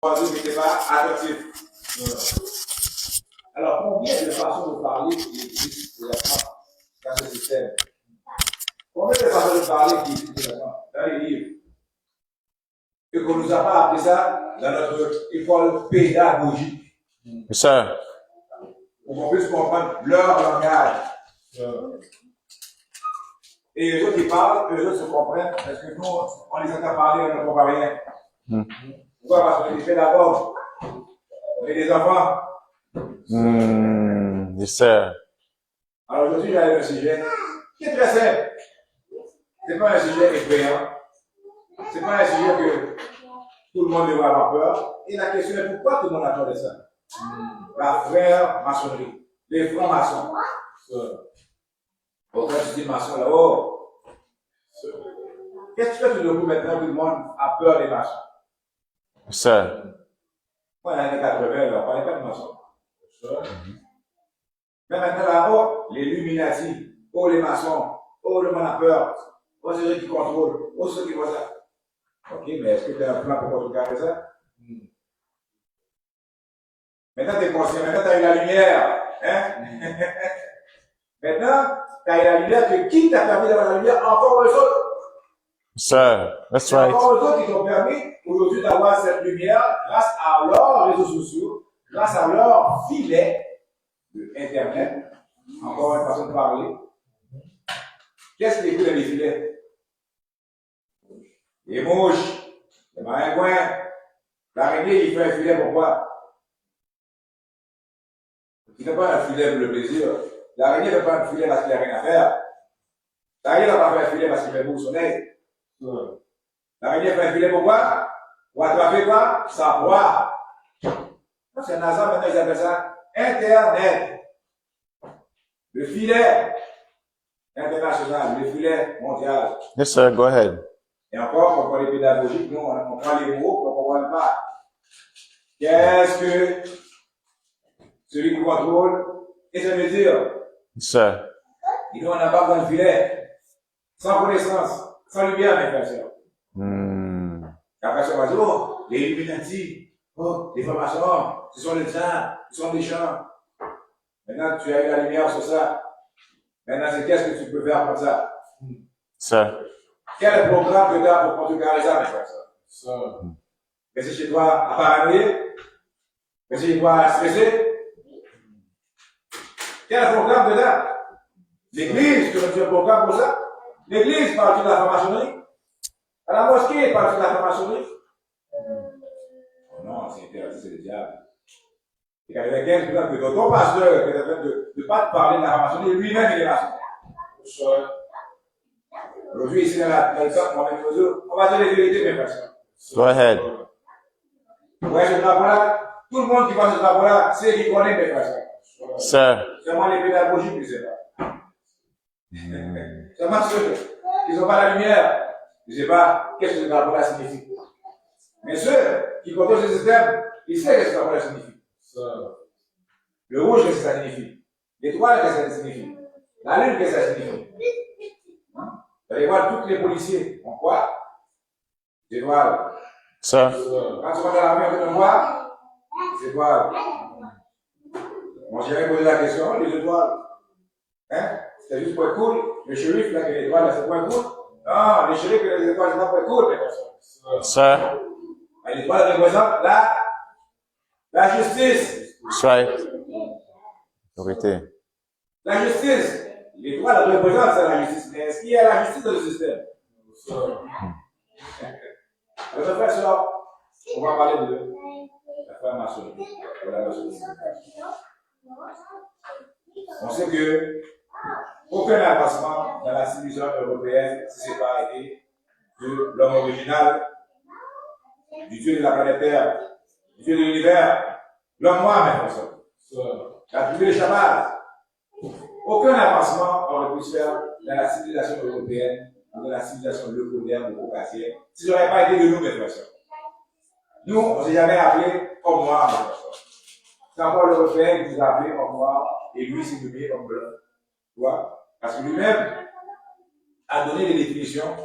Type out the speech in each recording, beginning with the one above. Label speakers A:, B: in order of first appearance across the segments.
A: Oiseau qui n'était pas attentif. Alors, combien de façons de parler qui existent dans ce système? Combien de façons de parler qui existent dans les livres? Et qu'on ne nous a pas appris ça dans notre école pédagogique.
B: Yes, sir.
A: Pour qu'on puisse comprendre leur langage. Et les autres qui parlent, eux autres se comprennent, parce que nous, on les entend parler, on ne comprend rien. Pourquoi? Parce qu'on est des pédagogues. On est des enfants.
B: Yes, sir.
A: Alors aujourd'hui, j'ai un sujet qui est très simple. C'est pas un sujet effrayant. C'est pas un sujet que tout le monde devrait avoir peur. Et la question est pourquoi tout le monde a peur de ça? La frère maçonnerie. Les francs-maçons. Pourquoi tu dis maçon là-haut? Qu'est-ce que tu fais tout le coup maintenant tout le monde a peur des maçons?
B: Yes, sir.
A: Moi, dans les années 80, on ne parlait pas de maçons. Mais maintenant là-haut, les Illuminati, oh les maçons, oh le monde a peur, oh c'est eux qui contrôlent, oh ceux qui voient ça. Ok, mais est-ce que tu as un plan pour contrecarrer ça? Maintenant, tu es conscient, maintenant, tu as eu la lumière. Hein? Maintenant, tu as eu la lumière que qui t'a permis d'avoir la lumière? Encore eux autres.
B: Sir, that's right.
A: Encore eux autres qui t'ont permis aujourd'hui d'avoir cette lumière grâce à leurs réseaux sociaux, grâce à leur filet de Internet. Encore une façon de parler. Qu'est-ce qui est écrit dans les filets? Les mouches, les maringouins. L'araignée, il fait un filet pourquoi? Il n'a pas un filet pour le plaisir. L'araignée ne fait pas un filet parce qu'il n'a rien à faire. L'araignée n'a pas fait un filet parce qu'il fait beau au soleil. L'araignée fait un filet pourquoi? Pour attraper quoi? Sa proie. C'est NASA, maintenant ils appellent ça Internet. Le filet international, le filet mondial.
B: Yes, sir. Go ahead.
A: Et encore, quand on est pédagogique, nous, on prend les mots, on ne comprend pas. Qu'est-ce que celui qui contrôle? Et ça veut dire,
B: Yes, sir.
A: et nous, on n'a pas besoin de filet. Sans connaissance, sans lumière, mes frères et sœurs. Après, on va dire, oh, les Illuminati, oh, les formations, ce sont les gens, ce sont des gens. Maintenant, tu as eu la lumière sur ça. Maintenant, c'est qu'est-ce que tu peux faire comme ça?
B: Sir.
A: Quel programme que tu as pour contrecarrer ça, mes frères et sœurs? Rester chez toi à paranoïer? Rester chez toi à stresser? Quel programme que tu as? L'église, tu as un programme pour ça? L'église parle de la franc-maçonnerie? À la mosquée, parle de la franc-maçonnerie? Oh non, c'est interdit, c'est le diable. Et quand il y a 15% que ton pasteur qui est en train de ne pas te parler de la franc-maçonnerie, lui-même il est maçon. Aujourd'hui, ici dans le temple, on va dire les vérités, mes frères.
B: Go ahead.
A: Ouais, ce drapeau-là, tout le monde qui voit ce drapeau-là, c'est qui connaît, mes frères.
B: Sir.
A: Seulement les pédagogiques qui ne savent pas. Seulement ceux qui n'ont pas la lumière, ils ne savent pas qu'est-ce que ce drapeau-là signifie. Mais ceux qui contrôlent ce système, ils savent qu'est-ce que ce drapeau-là signifie. Le rouge, qu'est-ce que ça signifie? L'étoile, qu'est-ce que ça signifie? La lune, qu'est-ce que ça signifie? Vous allez voir, tous les policiers ont quoi? Des étoiles.
B: Sir.
A: Quand tu vas dans la mer, tu vas voir des étoiles. Moi, j'avais posé la question, les étoiles. Hein? C'était juste pour être cool. Le shérif, là, que les étoiles, là, c'est pour être cool. Non, les shérifs, que les étoiles, c'est pas pour être cool, mais
B: Sir.
A: l'étoile représente la justice.
B: That's right. Vérité.
A: La justice. L'étoile représente c'est la justice. Mais est-ce qu'il y a la justice dans le système? Alors, mes frères et sœurs, on va parler de la franc-maçonnerie. On sait que aucun avancement dans la civilisation européenne ne s'est pas arrêté de l'homme original, du Dieu de la planète Terre, du Dieu de l'univers, l'homme noir, mes frères et sœurs. La tribu de Shabbat. Aucun avancement aurait pu se faire dans la civilisation européenne ou dans la civilisation leucodienne ou caucasienne si ça n'aurait pas été de nous, mes frères et sœurs. Nous, on ne s'est jamais appelé homme noir, mes frères et sœurs. C'est encore l'Européen qui nous a appelé homme noir et lui s'est nommé homme blanc. Tu vois? Parce que lui-même a donné des définitions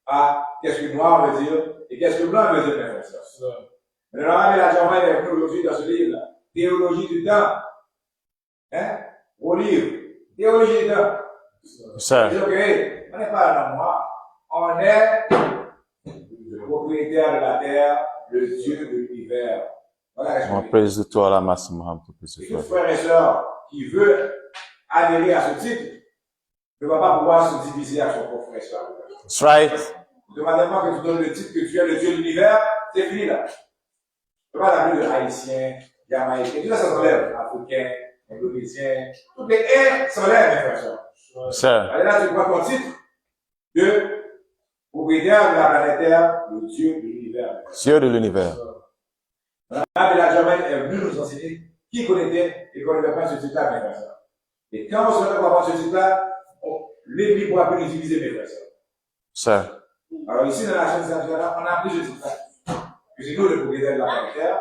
A: à qu'est-ce que noir veut dire et qu'est-ce que blanc veut dire, mes frères et sœurs. Le Rabbin la Germaine est venu aujourd'hui dans ce livre, Théologie du temps. Hein? Au livre, Théologie du temps.
B: Sir.
A: C'est ok, on n'est pas dans moi, on est le propriétaire de la terre, le Dieu de l'univers. Voilà la
B: Mă
A: question.
B: praise de toi la masse, mă am tu
A: Et tout frère et sœur qui veut adhérer à ce titre ne va pas pouvoir se diviser à son propre frère et sœur.
B: That's right.
A: Demandez-moi que tu donnes le titre que tu es le Dieu de l'univers, c'est fini là. Je ne peux pas l'appeler de haïtien, jamaïcain, tout ça, ça s'enlève. Africain, indonésien, toutes les airs s'enlèvent, mes frères et sœurs.
B: Sir.
A: Allez là, tu prends ton titre de propriétaire de la planète Terre, le Dieu de l'univers.
B: Dieu de l'univers.
A: Là, la Germaine est venue nous enseigner qui connaissait et connaissait pas ce titre-là, mes frères et sœurs. Et quand on se retrouve à avoir ce titre-là, l'ennemi ne pourra plus nous diviser, mes frères et sœurs.
B: Sir.
A: Alors ici, dans la chaîne Saint-Pierre, on a pris ce titre-là. Que c'est nous le propriétaire de la planète Terre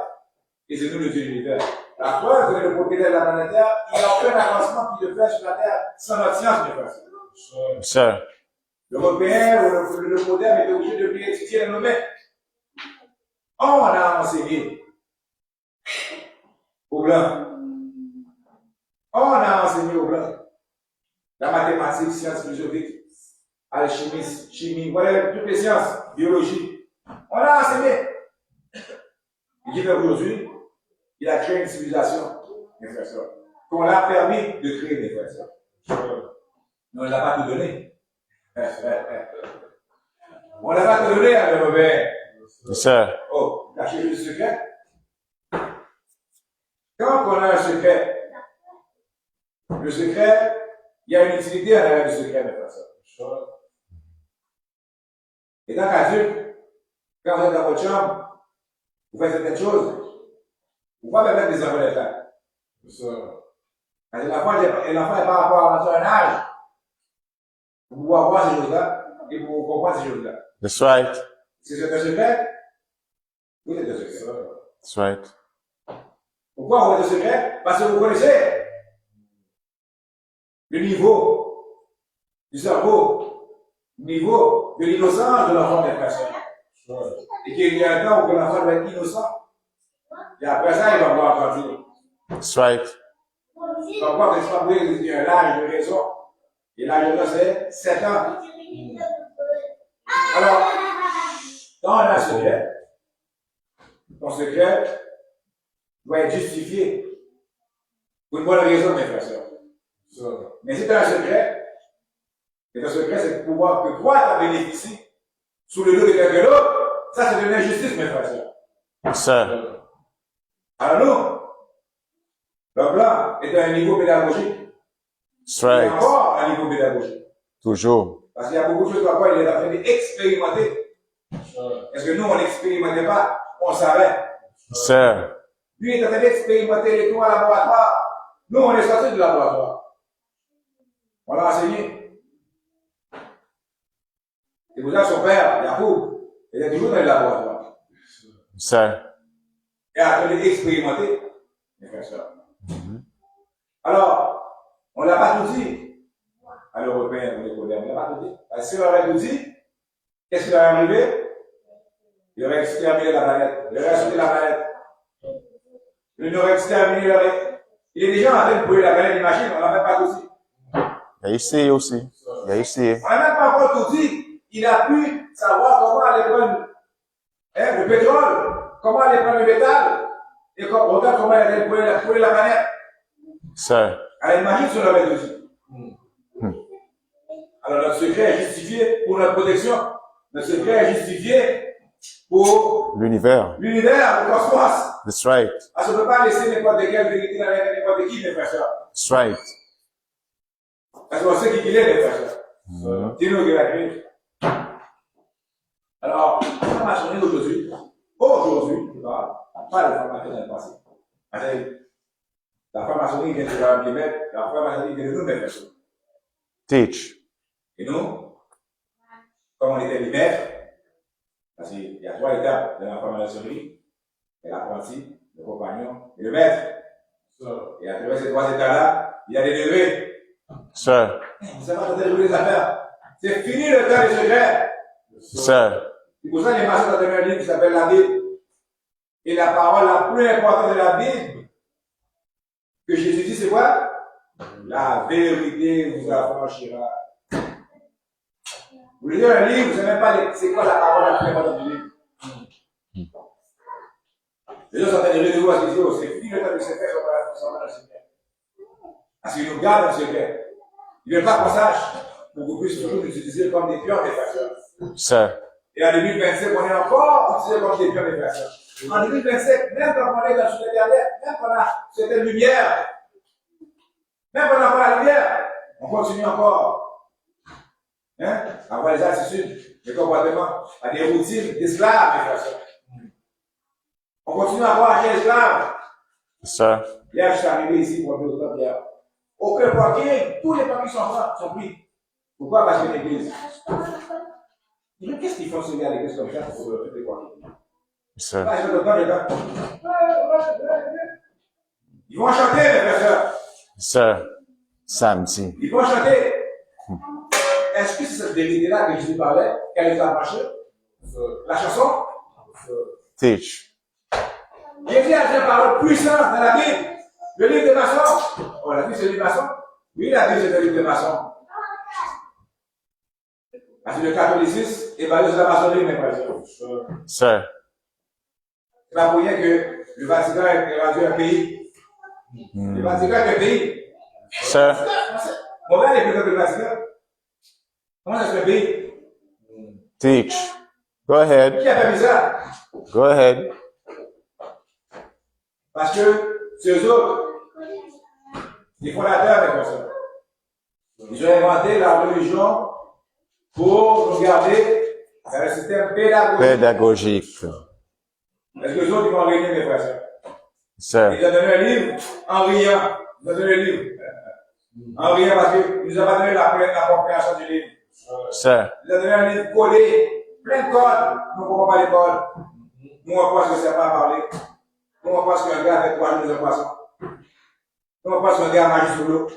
A: et c'est nous le Dieu de l'univers. La preuve que le propriétaire de la planète Terre, il n'y a aucun avancement qui le fait sur la Terre sans notre science, mes frères et sœurs.
B: Sir.
A: L'Européen ou le moderne était obligé de venir étudier les nommés. On a enseigné aux Blancs. On a enseigné aux Blancs la mathématique, sciences philosophiques, alchimie, chimie, voilà, toutes les sciences, biologie. On a enseigné. Et qui fait aujourd'hui, il a créé une civilisation, mes frères et sœurs, qu'on l'a permis de créer, mes frères et sœurs. Mais on ne l'a pas tout donné. On n'a pas tout donné à l'Européen.
B: Sir.
A: Oh, lâchez le secret. Quand on a un secret, le secret, il y a une utilité à l'arrière du secret, mes frères et sœurs. Et tant qu'adulte, quand vous êtes dans votre chambre, vous faites certaines choses, vous pouvez mettre des enfants de faire. Parce que l'enfant n'est pas encore à un âge pour pouvoir voir ces choses-là et pour comprendre ces choses-là.
B: That's right.
A: Si c'est un secret, oui, c'est un secret.
B: That's right.
A: Pourquoi vous êtes un secret? Parce que vous connaissez le niveau du cerveau, le niveau de l'innocence de l'enfant des personnes. Et qu'il y a un temps où l'enfant doit être innocent. Et après ça, il va pouvoir grandir.
B: That's right.
A: Donc, moi, je pas qu'il y a un âge de raison. Et l'âge de raison, c'est 7 ans. Alors, dans un secret, ton secret doit être justifié pour une bonne raison, mes frères et sœurs. Mais si tu as un secret, et ton secret, c'est de pouvoir que toi, tu as bénéficié sous le dos de quelqu'un d'autre, ça, c'est de l'injustice, mes frères et sœurs.
B: Sir.
A: Alors nous, le blanc est à un niveau pédagogique.
B: That's
A: Il est
B: right.
A: encore à un niveau pédagogique.
B: Toujours.
A: Parce qu'il y a beaucoup de choses sur lesquelles il est en train d'expérimenter. Est-ce que nous, on n'expérimentait pas, on savait.
B: Sir.
A: Lui est en train d'expérimenter les tours à laboratoire. Nous, on est sortis du laboratoire. On l'a enseigné. Et pour ça, son père, Yacoub, il est toujours dans le laboratoire.
B: Sir.
A: Et en train d'expérimenter, mes frères et sœurs. Alors, on n'a pas tout dit à l'Européen, au Nicodème, on n'a pas tout dit. Parce que si on avait tout dit, qu'est-ce qui aurait arrivé? Il aurait exterminé la planète. Il aurait sauté la planète. Il aurait exterminé la planète. Il est déjà en train de brûler la planète, imagine, on n'a même pas tout dit.
B: Il a essayé aussi. Il a essayé.
A: On n'a même pas encore tout dit. Il a pu savoir comment aller prendre le pétrole, comment aller prendre le métal, et regarde comment aller brûler la planète.
B: Sir.
A: Alors imagine si on avait tout dit. Alors notre secret est justifié pour notre protection. Notre secret est justifié pour
B: L'univers.
A: l'univers, le cosmos.
B: That's right.
A: Parce qu'on ne peut pas laisser n'importe quelle vérité dans n'importe qui, mes frères et sœurs.
B: That's right.
A: Parce qu'on sait qui il est, mes frères et sœurs. C'est nous qui l'a créé. Alors, la maçonnerie d'aujourd'hui, pas la formation dans le passé. Parce que la franc-maçonnerie vient de la mettre, la franc-maçonnerie vient de nous, mes frères et sœurs.
B: Teach.
A: Et nous, comme on était les maîtres, parce qu'il y a 3 étapes de la franc-maçonnerie, il y a l'apprenti, le compagnon et le maître. Et à travers ces 3 états-là, il y a des degrés.
B: Sir.
A: Vous savez pas de les affaires. C'est fini le temps des secrets.
B: Sir.
A: C'est pour ça que les maçons ont donné un livre qui s'appelle la Bible. Et la parole la plus importante de la Bible que Jésus dit, c'est quoi? La vérité vous affranchira. Vous lisez un livre, vous ne savez même pas c'est quoi la parole la plus importante du livre. Les gens sont en train de renouveler parce qu'ils disent, oh, c'est fini le temps de secret, on va dans le secret. Parce qu'ils nous gardent dans le secret. Ils ne veulent pas qu'on sache, pour qu'on puisse toujours nous utiliser comme des pions des facteurs.
B: Sir.
A: Et en 2025, on est encore utilisé comme des pions des facteurs. En 2025, même quand on est dans l'Internet, même quand on a cette lumière, même quand on n'a pas la lumière, on continue encore. Hein? À avoir les attitudes, les comportements, à des routines d'esclaves, mes frères. On continue à avoir un esclave.
B: Sir.
A: Hier, je suis arrivé ici pour un autre hier. Aucun parking, tous les parkings sont pris. Pourquoi? Parce que l'église. Mais qu'est-ce qu'ils font se à l'église comme ça pour les parkings?
B: Sir.
A: Là, je vais le temps, les gars. Ils vont chanter, mes frères.
B: Sir. Samedi.
A: Ils vont chanter. Est-ce que c'est cette vérité-là que Jésus parlait, qu'elle les a marché? La chanson?
B: Teach.
A: Jésus a dit une parole puissante dans la Bible. Le livre des maçons. On l'a vu, c'est le livre des maçons? Oui, la Bible, c'est le livre des maçons. Parce que le catholicisme est basé sur la maçonnerie, mes frères.
B: Sir.
A: C'est pas pour rien que le Vatican est rendu un pays. Le Vatican est un pays.
B: Sir.
A: On va aller plus que le Vatican. Comment ça se fait un pays?
B: Teach. Go ahead.
A: Qui a fait ça?
B: Go ahead.
A: Parce que c'est eux autres, les fondateurs des personnes. Ils ont inventé la religion pour nous garder dans le système pédagogique. Est-ce que les autres, ils vont régner, mes frères?
B: Sir.
A: Ils ont donné un livre en riant. Ils ont donné un livre en riant parce qu'ils nous ont pas donné la compréhension du livre.
B: Sir.
A: Ils ont donné un livre collé, plein de codes. Nous ne comprenons pas les codes. Nous, on pense que c'est pas parler. Nous, on pense qu'un gars avec 3 jours de poisson. Nous, on pense qu'un gars a mangé sur l'eau.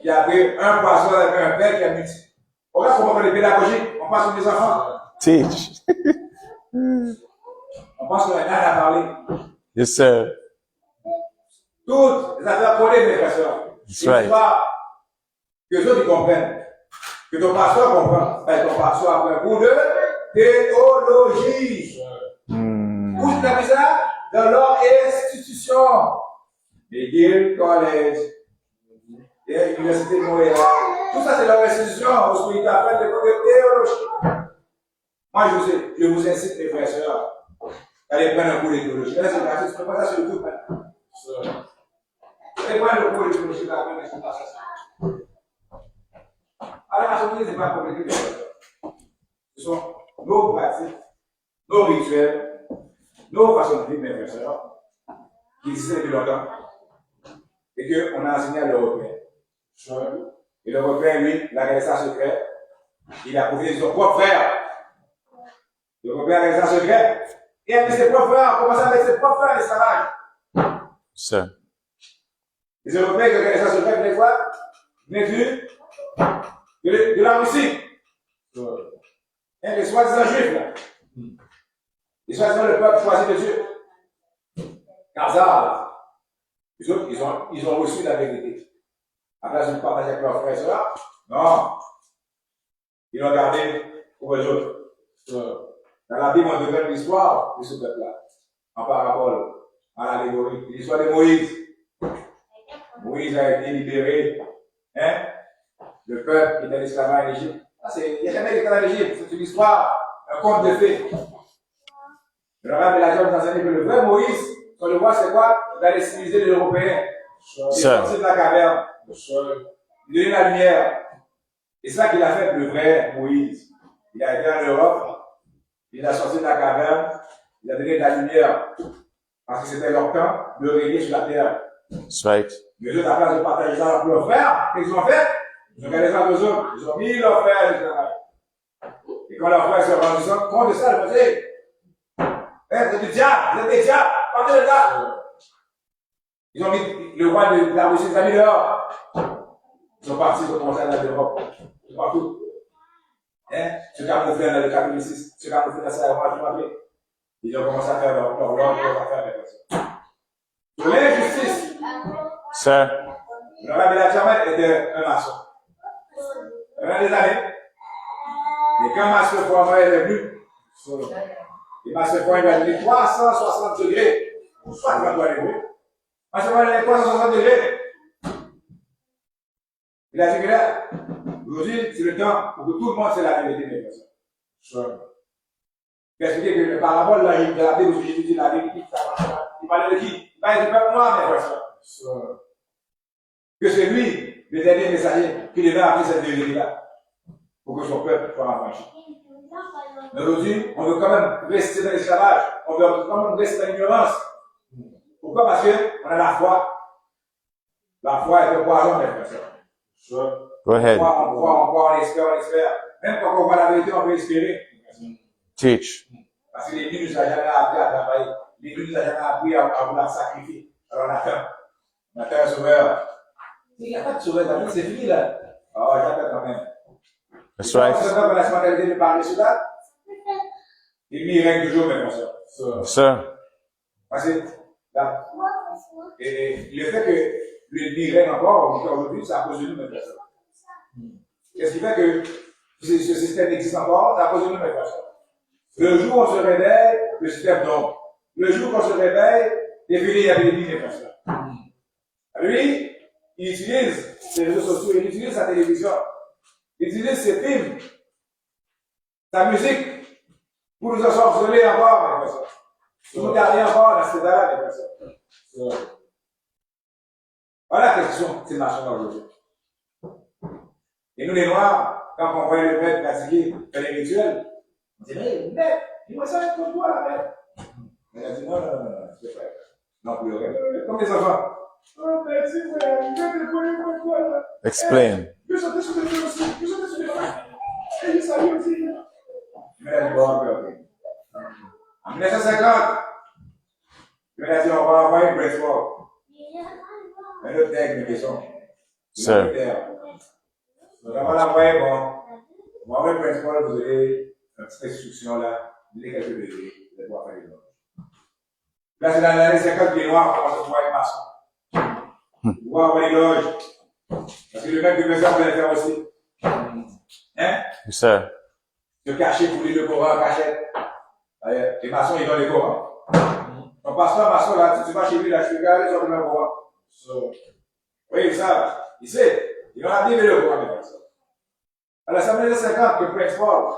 A: Il a pris un poisson avec un père qui a multiplié. On regarde comment on fait les pédagogiques. On pense que les enfants.
B: Teach.
A: On pense qu'un gars a parlé.
B: Yes, sir.
A: Toutes les affaires collées, mes frères.
B: That's right.
A: Que les autres ils comprennent. Que ton pasteur comprend. Ben, ton pasteur a pris un cours de théologie. Où tu as mis ça? Dans leur institution. McGill College. Et l'Université de Montréal. Tout ça, c'est leur institution. Où ils t'apprennent des cours de théologie. Moi, je vous incite, mes frères et sœurs, d'aller prendre un cours de théologie. Là, c'est gratuit. Tu peux pas ça sur YouTube. Allez prendre le cours de théologie. Alors, la société, ce n'est pas compliqué. Ce sont nos pratiques, nos rituels, nos façons de vivre, mes frères et sœurs, qui existent depuis longtemps et qu'on a enseigné à l'Européen. Et l'Européen, lui, il a gardé ça secret. Il a profité de son propre frère. L'Européen a gardé ça secret. Et avec ses propres frères, on commence avec ses propres frères l'esclavage.
B: Sir.
A: Les Européens qui ont gardé ça secret, des fois, venaient de la Russie. Les soi-disant juifs, là. Les soi-disant le peuple choisi de Dieu. Hazard. Ils ont reçu la vérité. Après, ils partagent avec leurs frères et sœurs. Non. Ils l'ont gardé pour eux autres. Dans la Bible, on devient l'histoire de ce peuple-là. En parabole, en allégorie. L'histoire de Moïse. Moïse a été libéré. Hein? Le peuple était l'esclavage en Égypte. Il n'y a jamais quelqu'un en Égypte. C'est une histoire, un conte de fées. Le rabbin de la Jeune nous enseigne que le vrai Moïse, on le voit, c'est quoi? D'aller civiliser les Européens. Il est sorti de la caverne. Il donner la lumière. Et c'est ça qu'il a fait, le vrai Moïse. Il a été en Europe. Il a sorti de la caverne. Il a donné de la lumière. Parce que c'était leur temps de régner sur la terre.
B: That's right.
A: Mais eux, à la place de partager ça avec leurs frères, qu'est-ce qu'ils ont fait? Ils ont gardé ça aux autres. Ils ont mis leurs frères à l'esclavage. Et quand leurs frères se rendent compte de ça, ils ont dit, vous êtes des diables, vous êtes des diables, partez de là. Ils ont mis le roi de la Russie, ils ont mis dehors. Ils sont partis, ils ont commencé à aller en Europe. C'est partout. Hein? Se camoufler dans le catholicisme, se camoufler dans sa religion. Ils ont commencé à faire leur affaire avec ça. Sur l'injustice,
B: Sir.
A: le rabbi Lachman était un maçon. Pendant des années, et quand Master Foreman est venu, et Master Foreman a dit 360 degrés. Pourquoi tu vas doit aller? Master Foreman a dit 360 degrés. Il a dit que là, aujourd'hui, c'est le temps pour que tout le monde sait la vérité des personnes. Qu'est-ce que le parabole, là, il a dit, où Jésus dit la vérité, il parlait de qui? Il parlait du peuple noir, mes frères. Que c'est lui, le dernier messager, qui devait appeler cette vérité-là, pour que son peuple soit affranchi. Mais aujourd'hui, on veut quand même rester dans l'esclavage, on veut quand même rester dans l'ignorance. Pourquoi? Parce qu'on a la foi. La foi est un poison, mes frères.
B: Go ahead.
A: On croit, on espère. Même quand on voit la vérité, on peut espérer.
B: Teach.
A: Parce que l'Église ne nous a jamais appris à travailler. L'Église ne nous a jamais appris à vouloir sacrifier. Alors on attend. On attend un sauveur. Il n'y a pas de sauveur, c'est fini là. Oh, j'attends quand même.
B: That's right.
A: C'est comme la spontanéité de parler sur ça. Il règne toujours, mes frères.
B: Sir.
A: Parce que là, et le fait que l'ennemi règne encore aujourd'hui, c'est à cause de nous, mes frères. Qu'est-ce qui fait que ce système existe encore? C'est à cause de nous, mes frères. Le jour où on se réveille, le système tombe. Le jour où on se réveille, il y a l'ennemi, mes frères. Lui, il utilise ses réseaux sociaux, il utilise sa télévision, il utilise ses films, sa musique, pour nous ensorceler encore, mes frères. Pour nous garder encore dans cet état-là, mes frères. Voilà la question ces nations aujourd'hui. Et nous, les Noirs, quand on voit le maître pratiquer les rituels, on dit, mais maître, dis-moi ça avec toi, la maître. Mais il a dit, non, c'est vrai. Non, plus, comme les enfants. Oh, merci, frère,
B: Explain.
A: Je sautais sur les deux aussi, je sautais sur les deux. Et je savais aussi. Mais il a dit, bon, ok. En 1950, il a dit, on va envoyer Brentford. Un autre terre de maison.
B: Sir.
A: Donc, on va l'envoyer, bon. On va envoyer Brentford, vous avez une petite instruction là. Il y a quelques degrés, de pouvoir faire les autres. Là, c'est dans l'année 50 que les Noirs commencent à voir les maçons. Voir les loges. Parce que le mec de maison voulait faire aussi. Hein?
B: Sir.
A: Se cacher pour lire le Coran, cachette. Les maçons, ils donnent les Corans. Donc, pasteur, maçon, là, si tu vas chez lui, là, je te regarde, ils ont le même Coran. Oui, ils savent. Ils savent. Ils ont la Bible et le Coran, mes frères. À l'Assemblée des 50, que Prince Paul,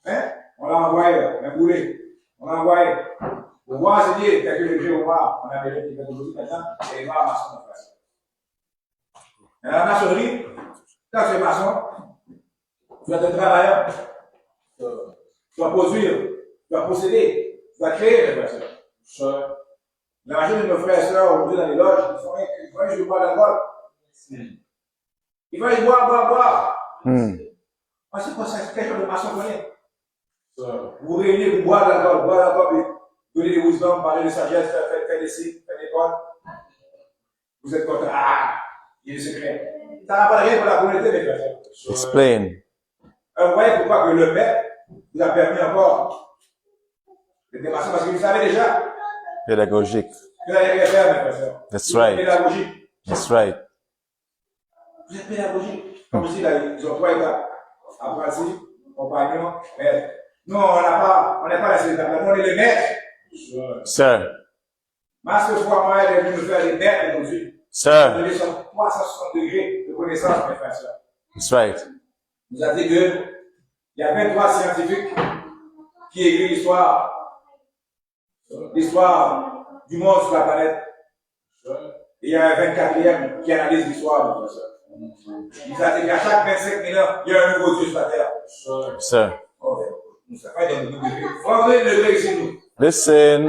A: hein? On l'a envoyé, un boulet. On l'a envoyé. Pour voir enseigner quelques léger au Noirs, en Amérique, qui fait aujourd'hui maintenant, et les Noirs maçons, mes frères. Et la maçonnerie, quand tu es maçon, tu dois être travailleur. Tu dois produire, tu dois posséder, tu dois créer, mes frères. La majorité de nos frères et sœurs aujourd'hui dans les loges, ils font un jeu de bois d'alcool. Ils vont boire. Moi, c'est quoi ça? C'est quelque chose de maçon connaît. Vous réunissez, vous boire d'alcool, puis donner des wisdom, parler de sagesse, faire des signes, faire des codes. Vous êtes content. Ah, il y a des secrets. Ça n'a pas de rien pour la communauté, mes frères.
B: Explain.
A: Vous voyez pourquoi que le Père vous a permis encore de démarcher, parce que vous savez déjà
B: Pédagogique.
A: que vous allez rien faire, mes frères.
B: That's
A: Vous êtes
B: right.
A: pédagogique.
B: That's right.
A: Vous êtes pédagogique. Comme je dis, là, ils ont trois étapes. Apprenti, compagnon, maître. Nous, on n'est pas dans ces étapes-là. Nous, on est les maîtres.
B: Sir.
A: Master Foreman est venu nous faire des maîtres aujourd'hui.
B: Sir.
A: Nous avons 360 degrés de connaissance, mes frères et sœurs.
B: That's right.
A: Il nous a dit qu'il y a 23 scientifiques qui écrivent l'histoire du monde sur la planète. Et il y a un 24e qui analyse l'histoire, mes frères et sœurs. Il nous a dit qu'à chaque 25 000 ans, il y a un nouveau Dieu sur la terre.
B: Sir.
A: Nous ne sommes pas des degrés. On va le degré ici, nous.
B: Listen.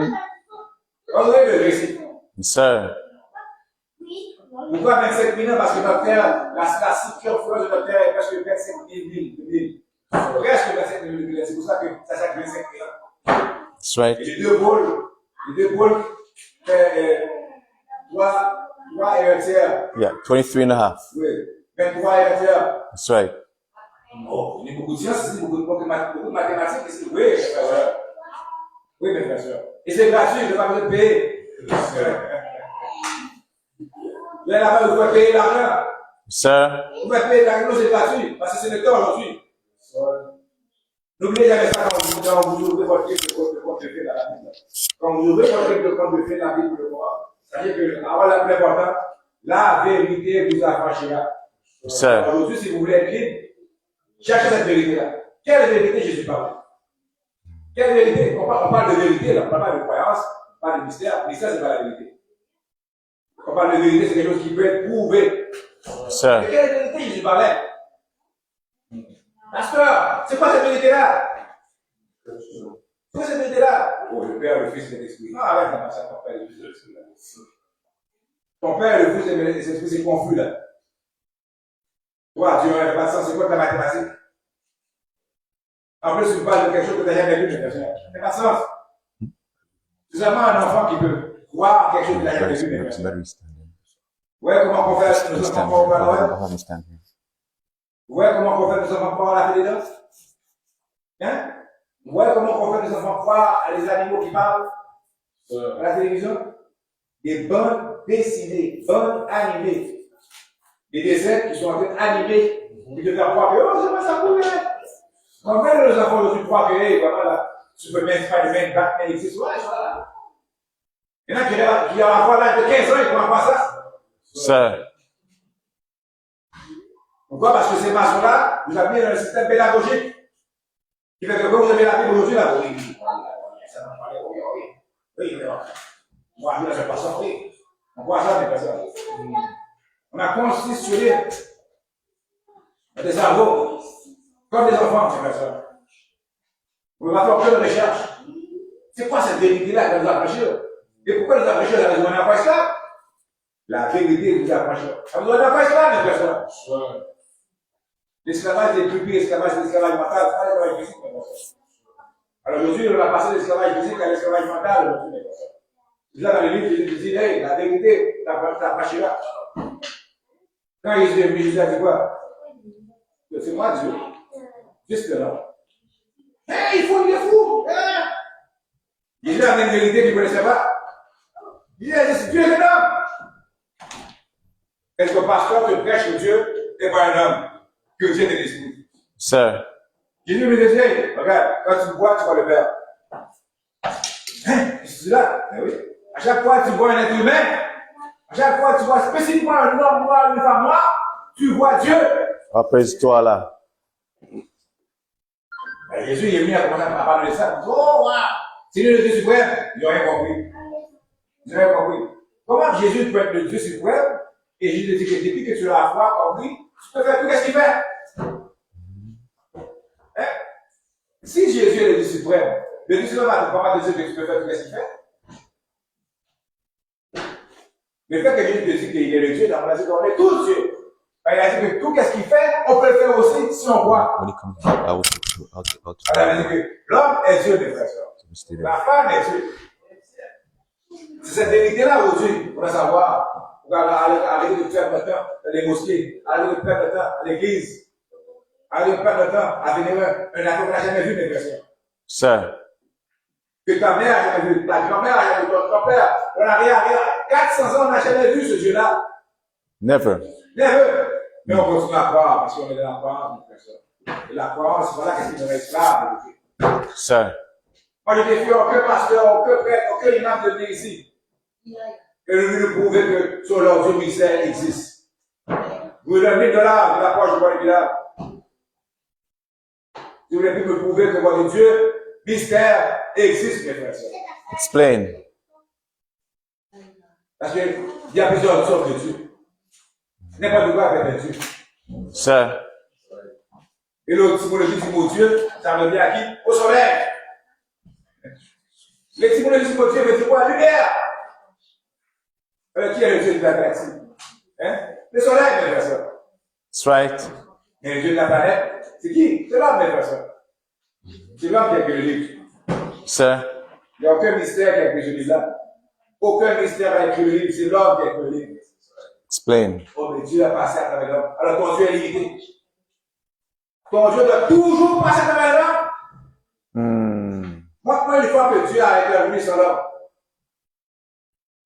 A: On va le degré ici.
B: Sir.
A: Pourquoi 25 000 ans? Parce que notre terre, la circonférence de notre terre est presque 25 000 milles. Presque 25 000 milles. C'est pour ça que ça chaque 25 000 ans.
B: That's right.
A: Et les deux pôles, 3 et 1 tiers.
B: Yeah. 23 and a half.
A: Oui. 23 et 1 tiers.
B: That's right.
A: Oh, il y a beaucoup de sciences ici, beaucoup de mathématiques ici. Oui, Oui, mes frères et sœurs. Et c'est gratuit, je n'ai pas besoin de payer. Vous avez là-bas, vous pouvez payer l'argent.
B: Sir.
A: Vous pouvez payer l'argent, c'est gratuit. Parce que c'est le temps aujourd'hui. N'oubliez jamais ça quand vous ouvrez votre livre de compte de fait dans la Bible. Quand vous ouvrez votre livre de compte de fait dans la Bible, c'est-à-dire que, avant la plus importante, la vérité vous affranchira.
B: Sir.
A: Aujourd'hui, si vous voulez être libre, cherchez cette vérité-là. Quelle vérité Jésus parle? Quelle vérité? On parle de vérité, là. On parle pas de croyance, on parle de mystère. Mystère, c'est pas la vérité. On parle de vérité, c'est quelque chose qui peut être prouvé.
B: Sir.
A: De quelle vérité Jésus parlait? Pasteur, c'est quoi cette vérité-là? C'est quoi cette vérité-là? Oh, le Père, le Fils et l'Esprit. Non, arrête, là, ça, ton Père, le Fils et l'Esprit. Ton Père, le Fils et l'Esprit, c'est confus, là. Toi, Dieu n'aurait pas de sens, c'est quoi ta mathématique? En plus, tu parles de quelque chose que tu n'as jamais vu, mes frères. Ça n'a pas de sens. C'est seulement un enfant qui peut croire quelque chose qu'il n'a jamais vu, mes frères. Ouais, comment on fait nos enfants pour voir Noël? Ouais, comment on fait nos enfants croire à la télé danse? Hein? Ouais, comment on fait nos enfants croire à les animaux qui parlent? À la télévision? Des bonnes dessinées, bonnes animées. Des dessins qui sont en train d'animer, qui te faire croire que, oh, c'est pas ça pour quand même, les enfants aujourd'hui croient que, hey, voilà, là, Superman, Spider-Man, Batman existent. Ouais, voilà. Il y en a qui ont encore l'âge de 15 ans, ils ne croient pas ça.
B: Sir.
A: Pourquoi? Parce que ces maçons-là vous avez mis dans un système pédagogique qui fait que quand vous avez la Bible aujourd'hui, là, oui, ça m'a parlé, oui, oui. Oui, mais moi, je ne fais pas ça, oui. On croit ça, mais pas ça. On a constitué des cerveaux comme des enfants, c'est ça. On ne va faire que de recherche. C'est quoi cette vérité-là qu'elle nous a prêché? Et pourquoi nous a prêché? Elle a besoin d'un quoi cela? La vérité nous a prêché. Elle a besoin d'un quoi cela, mes frères? L'esclavage des plus pires, l'esclavage mental, c'est pas l'esclavage physique, mes frères. Alors aujourd'hui, on va passer de l'esclavage physique à l'esclavage mental, aujourd'hui, mes frères. Là, dans le livre, Jésus dit, hey, la vérité, t'as prêché là. Quand Jésus est venu, Jésus a dit quoi? C'est moi Dieu. Juste là. Hey, il faut, il est fou! Hein? Jésus a une vérité qu'il ne connaissait pas. Il a dit, Dieu est un homme. Est-ce que le pasteur te prêche que Dieu n'est pas un homme? Que Dieu est l'esprit?
B: Sir.
A: Jésus me dit, hey, regarde, quand tu bois, tu vois le Père. Hein? Je dis là, ben oui. À chaque fois que tu vois un être humain, à chaque fois que tu vois spécifiquement un homme noir, une femme noire, tu vois Dieu.
B: Apaise-toi là.
A: Ben, Jésus il est venu à commencer à parler de ça. Oh, wow! C'est lui le Dieu suprême. Ils n'ont rien compris. Ils n'ont rien compris. Comment Jésus peut être le Dieu suprême et Jésus dit que depuis que tu l'as foi en lui, tu peux faire tout ce qu'il fait. Hein? Si Jésus est le Dieu suprême, le Dieu suprême ne peut pas te dire que tu peux faire tout ce qu'il fait. Le fait que Jésus te dit qu'il est le Dieu, dans la on est tous Dieu. Il a dit que tout ce qu'il fait, on peut le faire aussi si on croit. Alors, il a dit que l'homme est Dieu, mes frères et sœurs. La femme est Dieu. C'est cette vérité-là aujourd'hui, on va savoir. On va arrêter de faire notre temps dans les mosquées, arrêter de perdre notre temps à l'église, arrêter de perdre notre temps à venir un acte qu'on n'a jamais vu, mes frères et sœurs.
B: Sir.
A: Que ta mère n'a jamais vu, ta grand-mère n'a jamais vu, ton père, on n'a rien, 400 ans, on n'a jamais vu ce Dieu-là.
B: Never.
A: Never. Mais on continue à croire, parce qu'on est dans la croyance, mes frères et sœurs. Et la croyance, voilà qu'est-ce qui nous reste là,
B: Sir.
A: moi, je défie aucun pasteur, aucun prêtre, aucun imam de venir ici. Et de nous prouver que sur leur Dieu mystère existe. Vous me donnez $1000 de la poche de votre village. Si vous voulez plus me prouver que votre Dieu mystère existe, mes frères et sœurs.
B: Explain.
A: Parce qu'il y a plusieurs sortes de Dieu. N'importe quoi avec un Dieu.
B: Sir.
A: Et l'étymologie du mot Dieu, ça revient à qui? Au soleil. L'étymologie du mot Dieu veut dire quoi? Lumière. Qui est le Dieu de la galaxie? Hein? Le soleil, mes frères et sœurs.
B: That's right.
A: Et le Dieu de la planète, c'est qui? C'est l'homme, mes frères et sœurs. C'est l'homme qui a créé le livre.
B: Sir.
A: Il n'y a aucun mystère qui a créé ce livre-là. Aucun mystère a écrit le livre, c'est l'homme qui a écrit le livre.
B: Explain.
A: Oh, mais Dieu a passé à travers l'homme. Alors ton Dieu est limité. Ton Dieu doit toujours passer à travers l'homme. Moi, Combien de fois que Dieu a intervenu sur l'homme?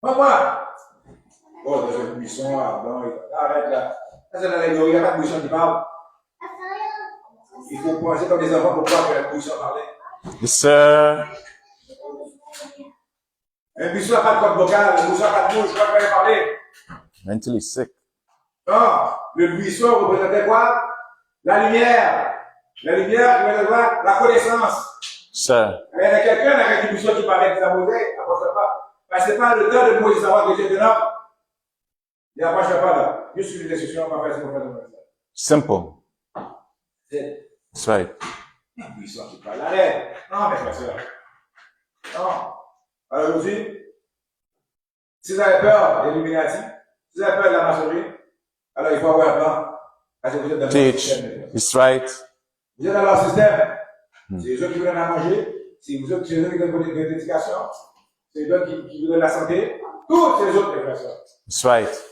A: Moi. Oh, dans une buisson, arrête là. Ça, c'est dans l'allégorie, il n'y a pas de buisson qui parle. Il faut penser comme des enfants pour voir que la buisson parlait.
B: Yes, sir.
A: Un buisson n'a pas de corde vocale, un buisson n'a pas de bouche, je ne peux pas parler.
B: Mentally sick.
A: Non, le buisson représentait quoi? La lumière. La lumière représentait quoi? La connaissance.
B: Sir.
A: Il y a quelqu'un avec une buisson qui parlait de la Moïse, n'approche pas. Parce que ce n'est pas le temps de Moïse savoir que Dieu est un homme. Il n'approche pas là. Juste une discussion, on va faire ce qu'on fait dans le
B: Simple.
A: C'est
B: That's right.
A: une buisson qui parle. Arrête. Non, mes frères et sœurs. Non. Alors aujourd'hui, si vous avez peur des Illuminati, si vous avez peur de la maçonnerie, alors il faut avoir un plan. Parce que vous êtes dans leur
B: Teach.
A: système.
B: It's right.
A: Vous êtes dans leur système. C'est eux qui vous donnent à manger, c'est eux qui vous donnent l'éducation, c'est eux qui vous donnent la santé, toutes ces autres personnes.
B: That's right.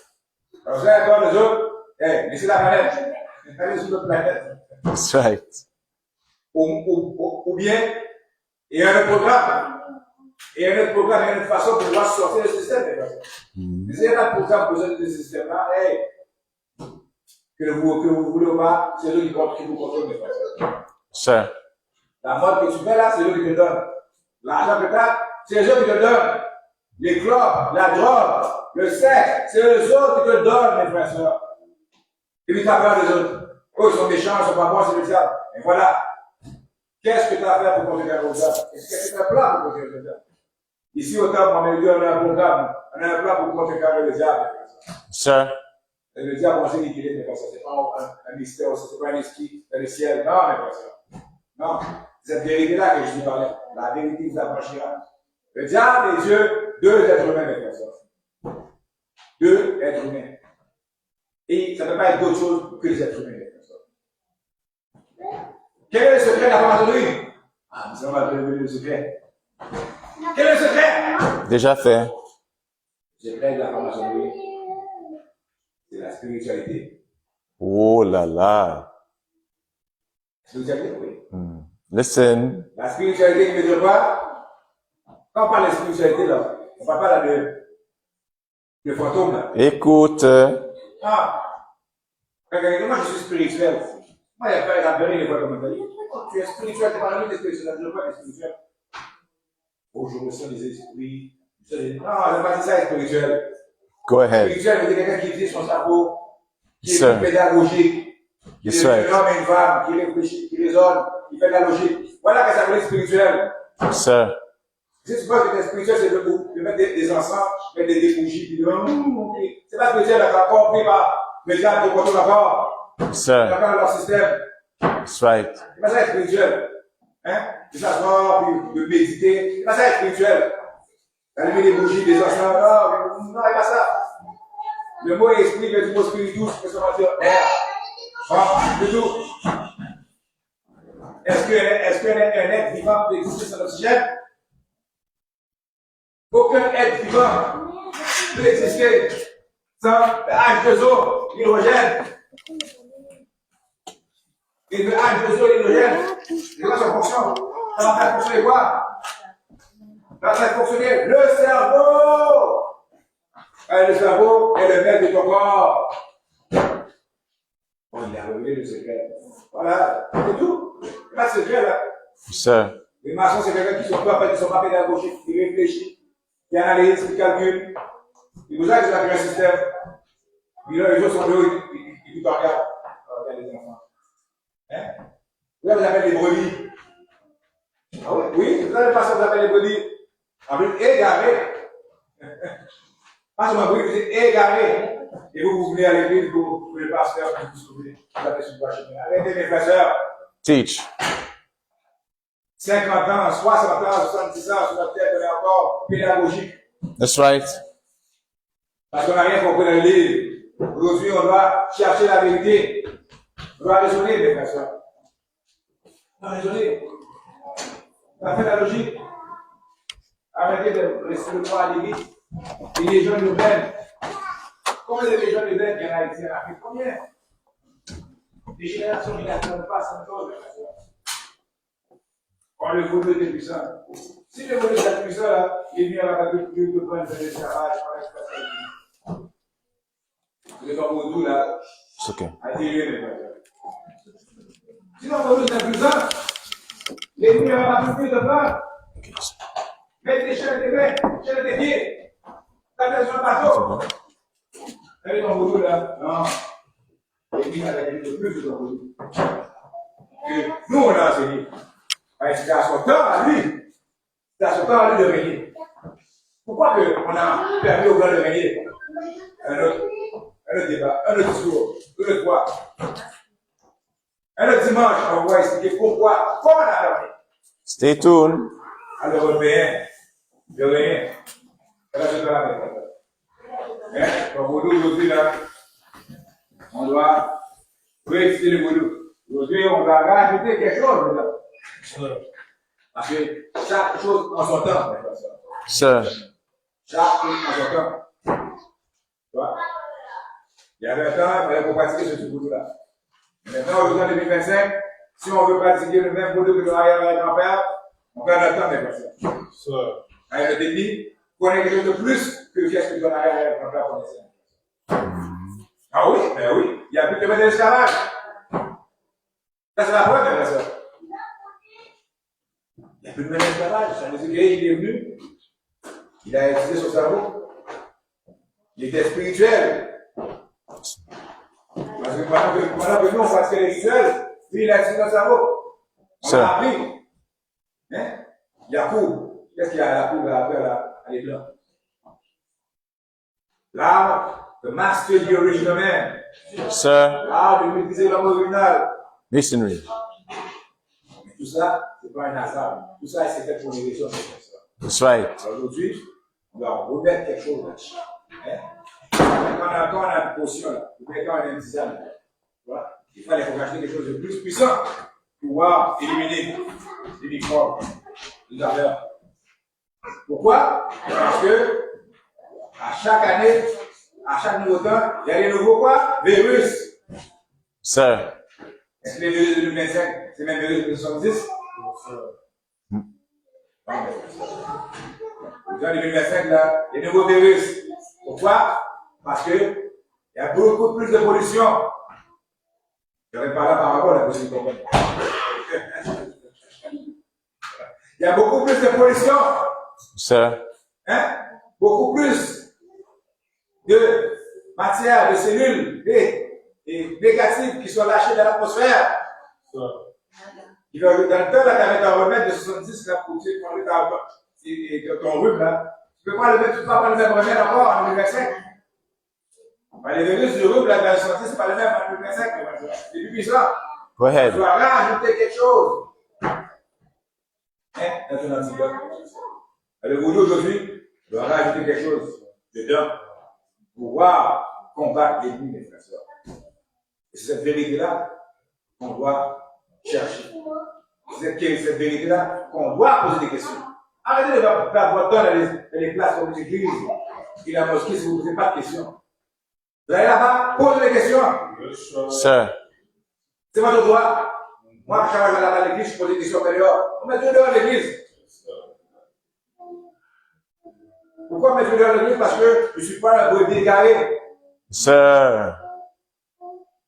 A: Alors vous avez peur des autres, laissez la planète. Allez sur notre planète.
B: That's right.
A: Ou bien, il y a un autre programme. Et un autre programme, il y a une autre façon pour pouvoir sortir du système des personnes. Mais s'il y a un programme pour sortir de ce système-là, que vous voulez ou pas, c'est eux qui vous contrôlent des personnes.
B: Sir.
A: La mode que tu fais là, c'est eux qui te donnent. L'argent que tu as, c'est eux qui te donnent. Les clubs, la drogue, le sexe, c'est eux autres qui te donnent, mes frères et sœurs. Et puis tu as peur des autres. Eux, ils sont méchants, ils sont pas bons, c'est le diable. Et voilà. Qu'est-ce que tu as fait pour conquérir le diable? Qu'est-ce que tu as plan pour conquérir le diable? Ici, au temple, on a un programme, on a un plan pour conquérir le diable.
B: Sir.
A: Et le diable, on sait qu'il est, mais comme ça, c'est pas un mystère, c'est pas un esprit dans le ciel. Non, mes frères et sœurs. Non. Cette vérité-là que je vous parlais, la vérité vous affranchira. Le diable et Dieu, deux êtres humains, mes frères et sœurs. Deux êtres humains. Et ça ne peut pas être d'autre chose que les êtres humains, mes frères et sœurs. Quel est le secret de la franc-maçonnerie? Ah, mais ça va révéler le secret. Quel est le secret?
B: Déjà fait.
A: Le secret de la franc-maçonnerie, c'est la spiritualité.
B: Oh là là.
A: Spiritualité, oui.
B: Listen.
A: La spiritualité qui veut dire quoi? Quand on parle de spiritualité, là, on ne parle pas là de fantômes, là.
B: Écoute.
A: Ah! Moi, je suis spirituel. Moi, il y a pas la vérité, les fois comme on dit. Tu es spirituel, tu parles de spirituel, je ne veux pas être spirituel. Oh, je ressens les esprits. Non, je ne veux pas dire ça, spirituel.
B: Go ahead.
A: Spirituel, veut dire quelqu'un qui utilise son cerveau, qui
B: Sir.
A: est pédagogique, qui
B: Yes,
A: est
B: right.
A: un homme et une femme, qui réfléchit, qui raisonne, qui fait de la logique. Voilà que ça veut dire spirituel.
B: Sir.
A: Si tu penses que t'es spirituel, c'est de mettre des encens, mettre des bougies, puis c'est pas spirituel, là, encore pris par le diable qui contrôle encore.
B: Sir.
A: Encore dans leur système.
B: That's right.
A: C'est pas ça être spirituel. Hein? De s'asseoir, puis de méditer. C'est pas ça être spirituel. D'allumer des bougies, des encens. Non, c'est pas ça. Le mot esprit vient du mot spiritus, qu'est-ce qu'on va dire? Air. Ah, du tout. Est-ce qu'un être vivant peut exister sans oxygène? Aucun être vivant peut exister sans H2O, l'hydrogène. Et le H2O, l'hydrogène, c'est quoi sa fonction? Ça va faire fonctionner quoi? Ça va faire fonctionner le cerveau. Le cerveau est le maître de ton corps. On a révélé le secret. Voilà, c'est tout. C'est pas de secret là.
B: Sir.
A: Les maçons, c'est quelqu'un qui ne sont pas pédagogiques, qui réfléchit, qui analyse, qui calcule. Ils vous avez un système. Puis là, les autres sont là, ils vous regardent. Regardez les enfants. Hein? Là, vous appelez les brebis. Ah oui, oui, vous avez pas ça, vous appelez les brebis. En plus, égarés. Pas seulement vous êtes égarés. Et vous venez à l'église pour le pasteur qui vous sauver. Vous appelez sur le chemin. Arrêtez mes frères et sœurs.
B: Teach.
A: 50 ans, 60 ans, 70 ans, sur notre tête, on est encore pédagogique.
B: That's right.
A: Parce qu'on n'a rien compris dans le livre. Aujourd'hui, on doit chercher la vérité. On doit raisonner, mes frères et sœurs. On doit raisonner. Ça fait la logique. Arrêtez de rester le droit à l'élite. Et les jeunes urbaines. Combien de jeunes urbaines qu'il y en a ici en Afrique? Combien? Des générations qui n'attendent pas cette chose, mes frères et sœurs. On le faut de puissant. Si le modèle d'administration là, il est venu à la culture de prendre des esclavages, le temps pour tout là,
B: It's okay.
A: a dérivé les frères. Si le modèle d'administration, il est venu à la culture de prendre,
B: Okay, sir.
A: mettre des chaînes de mains, chaînes de pieds, taper sur le bateau. Et le temps pour tout là, non. Il est venu à la culture de plus de temps pour tout. Nous, on a enseigné. C'est à son temps à lui. C'est à son temps à lui de régner. Pourquoi on a permis aux grands de régner? Un autre débat, un autre discours, un autre quoi? Un autre dimanche, on va expliquer pourquoi, comment on a permis
B: Stay tuned.
A: à l'Européen de régner. C'est ce qu'on a fait. Donc, aujourd'hui, là, on doit réexpliquer le boulot. Aujourd'hui, on va rajouter quelque chose là. Parce que chaque chose en son temps,
B: Sir.
A: chaque chose en son temps. Tu vois? Il y avait un temps, il fallait qu'on pratiquer ce boulot-là. Maintenant, aujourd'hui, en 2025, si on veut pratiquer le même boulot que le arrière-grand-père, on perd le temps des personnes. Avec le défi, connaître quelque chose de plus que qu'est-ce que ton arrière-grand-père connaissait. Ah oui, ben oui, il n'y a plus de mettre d'esclavage. Ça, c'est la preuve, mes frères. Il n'y a plus de mettre d'esclavage. Ça veut dire qu'il est venu, il a utilisé son cerveau, il était spirituel. Parce que pendant que nous, on pratiquait les rituels, lui, il a utilisé son cerveau. On l'a appris. Hein? Yacoub, qu'est-ce qu'il y a à Yacoub à faire là, à l'éclat? L'art de master the original man.
B: Sir.
A: L'art de maîtriser l'homme original.
B: Masonry.
A: Mais tout ça, c'est pas un hasard. Tout ça, c'est fait pour les raisons de ça.
B: That's right.
A: Alors aujourd'hui, on doit remettre quelque chose là-dessus. Hein? Quand on a une potion là, ou bien quand on a une tisane, voilà, il faut acheter quelque chose de plus puissant pour pouvoir éliminer les microbes, les affaires. Pourquoi? Parce que à chaque année, à chaque nouveau temps, il y a des nouveaux quoi? Virus.
B: Sir.
A: Est-ce que les virus de 2025, c'est même virus de 2070? Non, mais en 2025, là, il y a des nouveaux virus. Pourquoi? Parce que il y a beaucoup plus de pollution. Je vais parler par rapport à la pollution. Il y a beaucoup plus de pollution.
B: Sir.
A: Hein? Beaucoup plus de matière, de cellules et négatives qui sont lâchées dans l'atmosphère. Dans le temps, là, tu avais un remède de 70 là, pour tuer ton rhume, là. Tu ne peux pas le même remède encore en 2025. Les virus du rhume, là, dans le 70, c'est pas le même en 2025. C'est plus puissant.
B: Go
A: Tu
B: ahead.
A: dois rajouter quelque chose. Hein? Dans ton antidote. Le boulot aujourd'hui, tu dois rajouter quelque chose dedans pour pouvoir combattre l'ennemi, mes frères et sœurs. Et c'est cette vérité-là qu'on doit chercher. C'est cette vérité-là qu'on doit poser des questions. Arrêtez de faire votre temps dans les places comme les églises et la mosquée si vous ne posez pas de questions. Vous allez là-bas, posez des questions.
B: Sir.
A: C'est votre droit. Moi, chaque fois que je vais là-bas à l'église, je pose des questions dehors. On met Dieu dehors à l'église. Pourquoi mettre dehors à l'église? Parce que je ne suis pas un brebis égaré.
B: Sir.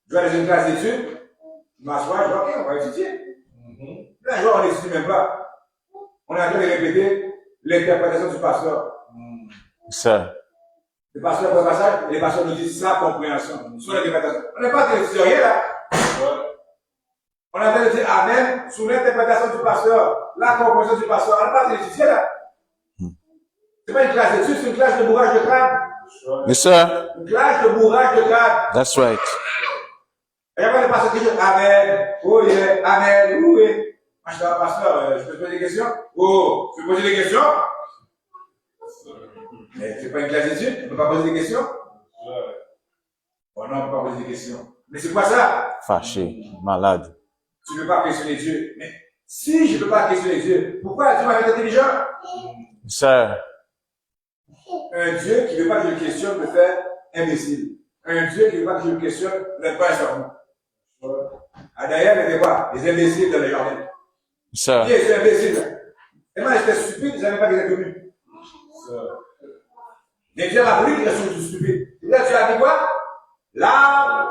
A: Je vais aller dans une classe d'études, je m'assois, je dis ok, on va étudier. Là, on n'étudie même pas. On est en train de répéter l'interprétation du pasteur.
B: Sir.
A: Le pasteur fait un passage et les pasteurs nous disent sa compréhension. Sur l'interprétation. On n'est pas en train d'étudier rien là. On est en train de dire Amen sous l'interprétation du pasteur, la compréhension du pasteur. On n'est pas en train d'étudier là. C'est pas une classe d'études, c'est une classe de bourrage de crâne.
B: Yes, sir.
A: Une classe de bourrage de crâne.
B: That's right.
A: Et après, le pasteur qui dit Amen, oh yeah, Amen, oui. Moi, je suis un pasteur, je peux te poser des questions? Oh, tu peux poser des questions? Mais c'est pas une classe d'études, on ne peut pas poser des questions? Oh non, on ne peut pas poser des questions. Mais c'est quoi ça?
B: Fâché. Malade.
A: Tu ne peux pas questionner Dieu. Mais si je ne peux pas questionner Dieu, pourquoi Dieu m'a fait intelligent?
B: Sir.
A: Un Dieu qui ne veut pas que je le questionne me fait imbécile. Un Dieu qui ne veut pas que je le questionne ne pas un cerveau. D'ailleurs, il y avait quoi? Les imbéciles dans les jardins.
B: Sir.
A: Qui est ce imbécile? Tellement j'étais stupide, je ne savais pas qu'il était connu. Mais Dieu m'a voulu qu'il reste stupide. Et là, tu as dit quoi? Là,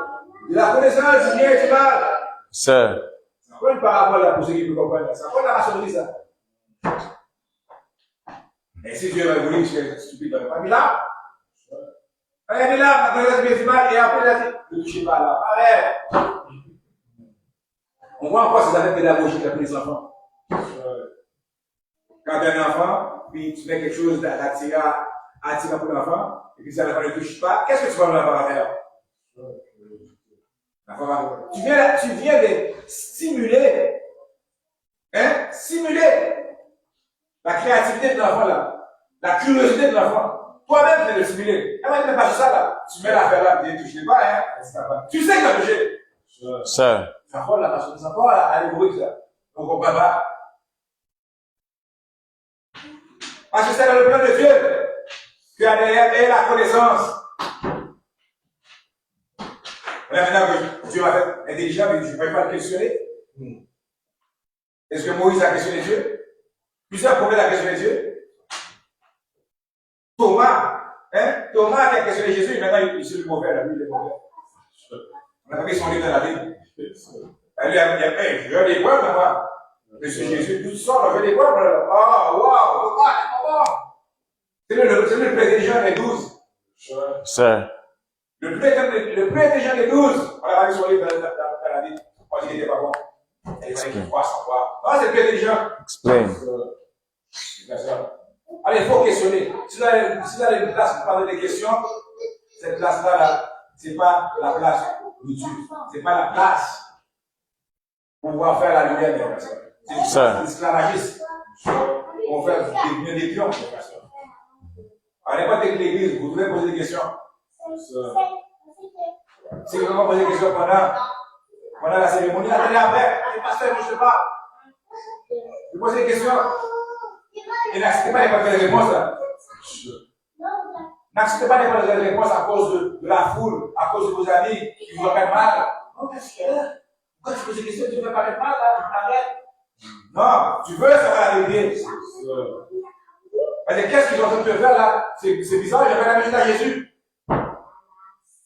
A: de la connaissance du bien et du mal.
B: Sir.
A: C'est encore une parabole là pour ceux qui peuvent comprendre. C'est encore la maçonnerie ça. Et si Dieu m'a voulu que je sois stupide, il n'aurait pas mis là. Il a mis là, la connaissance du bien et du mal, et après il a dit, ne touchez pas là. Arrête. On voit encore ces affaires pédagogiques pour les enfants. Quand tu as un enfant, puis tu fais quelque chose d'attirant pour l'enfant, et puis ça l'enfant ne touche pas, qu'est-ce que tu vas l'enfant faire? Tu viens de stimuler, hein, stimuler la créativité de l'enfant là, la curiosité de l'enfant. Toi-même, tu viens de le stimuler. Ah, mais tu n'as pas ça là. Tu mets l'affaire là, tu ne touches pas, hein. Tu sais qu'il va toucher.
B: Sir.
A: C'est encore la passion, c'est encore allégorique ça. Donc on ne comprend pas. Parce que c'est dans le plan de Dieu qu'il y a derrière la connaissance. Maintenant que Dieu m'a fait intelligent, mais je ne peux pas le questionner. Est-ce que Moïse a questionné Dieu? Plusieurs prophètes ont questionné Dieu. Thomas qui a questionné Jésus, maintenant il est le mauvais, là, lui il est mauvais. On n'a pas question de dans la Bible. Il a dit, je veux des preuves, moi. Monsieur Jésus, d'où sort, je veux des preuves. Oh, wow, c'est le plus intelligent des 12.
B: Sir.
A: Le plus intelligent des 12, on l'a pas vu sur livre dans la Bible. On dit qu'il n'était pas bon. Il fallait qu'il croit sans croire. Non, c'est le plus intelligent.
B: Explain.
A: Allez, il faut questionner. Si vous avez une place pour parler des questions, cette place-là, ce n'est pas la place de Dieu. Ce n'est pas la place pour pouvoir faire la lumière des personnes. C'est l'esclavagisme. On fait devenir des pions, des personnes. À n'importe quelle église, vous devez poser des questions. Si vous devez poser des questions pendant la cérémonie, attendez après. Allez, pasteur, je ne sais pas. Vous posez des questions. Et n'acceptez pas les réponses là. N'acceptez pas les réponses à cause de la foule, à cause de vos amis qui vous emmènent mal. Non, qu'est-ce qu'il y a? Pourquoi tu poses des questions, tu ne veux pas répondre là? Arrête. Non, tu veux savoir la vérité. Parce que qu'est-ce qu'ils sont en train de te faire là? C'est bizarre, j'avais la même à Jésus.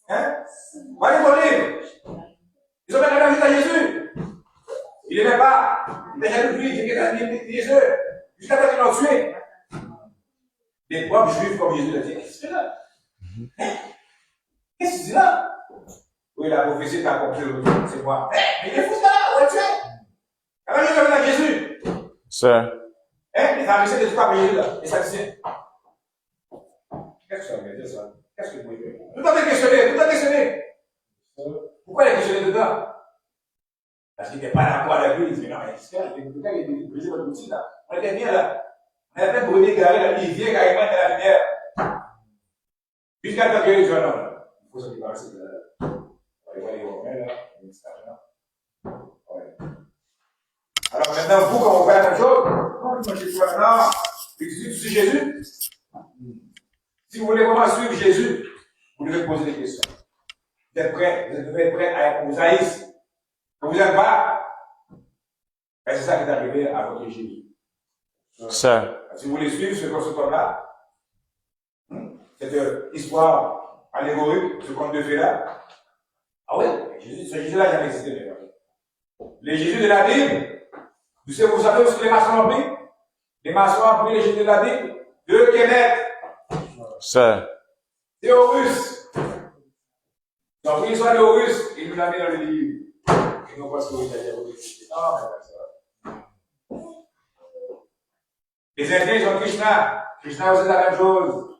A: Hein? Voyez mon livre. Ils ont fait la même à Jésus. Il n'aimait pas. Il était jaloux de lui, il était Jésus. Jusqu'à ce qu'ils l'ont tué. Des propres juifs comme Jésus l'a dit. Qu'est-ce que tu fais là? Qu'est-ce que tu dis là? Oui, la prophétie t'a compris, c'est moi. Mais il est fou ça, on va le tuer. Alors il est à Jésus.
B: Sir.
A: Les pharisiens ne disent pas Jésus là, les sadducéens. Qu'est-ce que ça veut dire ça? Qu'est-ce que vous voulez dire? Tout le temps questionné. Pourquoi il est questionné dedans? Parce qu'il n'était pas d'accord avec lui. Il dit, mais non, mais qu'est-ce qu'il y a? Il a brisé votre outil là. On était bien là. On avait plein de brebis garés là. Il vient carrément dans la lumière. Jusqu'à temps qu'il dit, non, il faut se débarrasser de là. On va aller voir les Romains là. Alors maintenant, vous, quand on fait la même chose, moi je suis maintenant, tu suis Jésus. Si vous voulez vraiment suivre Jésus, vous devez poser des questions. Vous êtes prêts, vous devez être prêts à vous haïs. Quand vous n'êtes pas, c'est ça qui est arrivé à votre Jésus.
B: Sir.
A: Si vous voulez suivre ce conte-là, cette histoire allégorique, ce conte de fées là, ah oui, ce Jésus-là n'a jamais existé. Les Jésus de la Bible, vous savez où les maçons ont pris? Les maçons ont pris les Jésus de la Bible de Québec.
B: Sir.
A: Théorus. Ils ont pris l'histoire de Théorus et ils nous l'ont mis dans le livre. Ils n'ont pas ce qu'il a dit. Les Indiens, ils ont Krishna. Krishna aussi la même chose.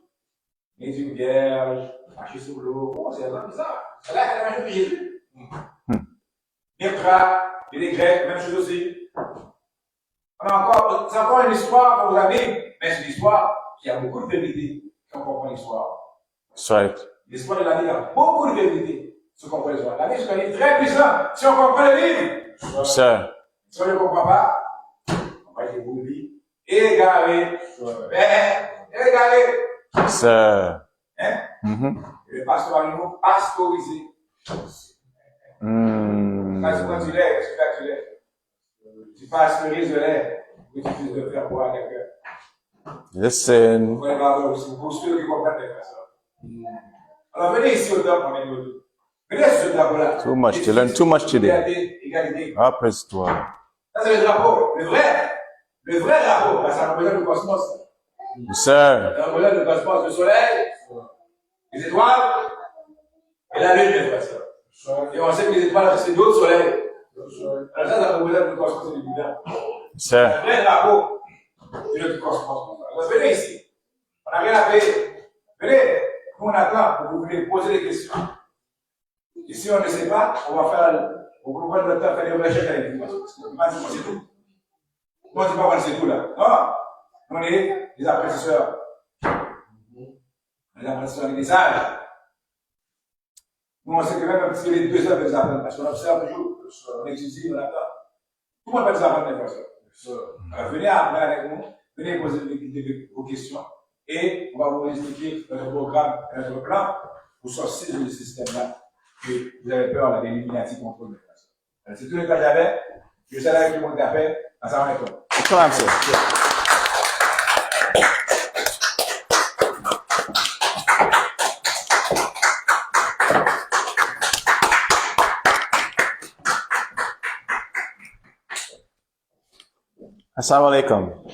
A: Mais une vierge, marcher sur l'eau. Oh, c'est vraiment bizarre. C'est là, c'est la même chose que Jésus. Mitra, et les Grecs, même chose aussi. C'est encore une histoire pour vos amis, mais c'est une histoire qui a beaucoup de vérité quand on comprend l'histoire.
B: That's right.
A: L'histoire de la Bible a beaucoup de vérité si on comprend l'histoire. La Bible, c'est un livre très puissant si on comprend le livre.
B: Sir.
A: Si on ne le comprend pas, on va être ébloui, égaré, égaré.
B: Sir.
A: Hein?
B: Mm-hmm.
A: Le pasteur a le mot pastorisé. Quand tu prends du lait, qu'est-ce que tu lait? Tu pasteurises le lait. que tu puisses le faire voir à quelqu'un.
B: Listen.
A: Vous pouvez parler aussi pour ceux qui comprennent les frères. Alors venez ici au temple, on est nous. Venez sur ce drapeau-là.
B: Too much to learn, too much today.
A: Égalité, égalité.
B: Ah, praise toi.
A: Ça, c'est le drapeau, le vrai drapeau, parce que ça représente le cosmos.
B: Yes, sir.
A: Ça représente le cosmos, le soleil, les étoiles, et la lune, mes frères. Et on sait que les étoiles, c'est d'autres soleils. Alors ça représente le cosmos et l'univers.
B: Yes, sir.
A: Le vrai drapeau, c'est le cosmos. Alors venez ici. On n'a rien à payer. Venez, nous on attend pour que vous venez poser des questions. Et si on ne sait pas, on va faire, on va prendre le temps de faire des recherches avec vous. Parce que c'est tout. Moi, je ne dis pas que c'est tout là. Non. On est des appréciateurs. Les appréciateurs des sages. Nous, on sait que même si les 2 heures, ils apprennent. Parce qu'on observe toujours. On étudie, on attend. Tout le monde peut nous apprendre des choses. Alors, venez apprendre avec nous. Venez poser vos questions. Et on va vous expliquer notre programme, notre plan pour sortir de ce système-là. Que vous avez peur là, des Illuminati contre nous. C'est tout le temps que j'avais. Je sais avec tout le monde qui a fait. Assalamu alaikum.
B: Salam, sir. Assalamu alaikum.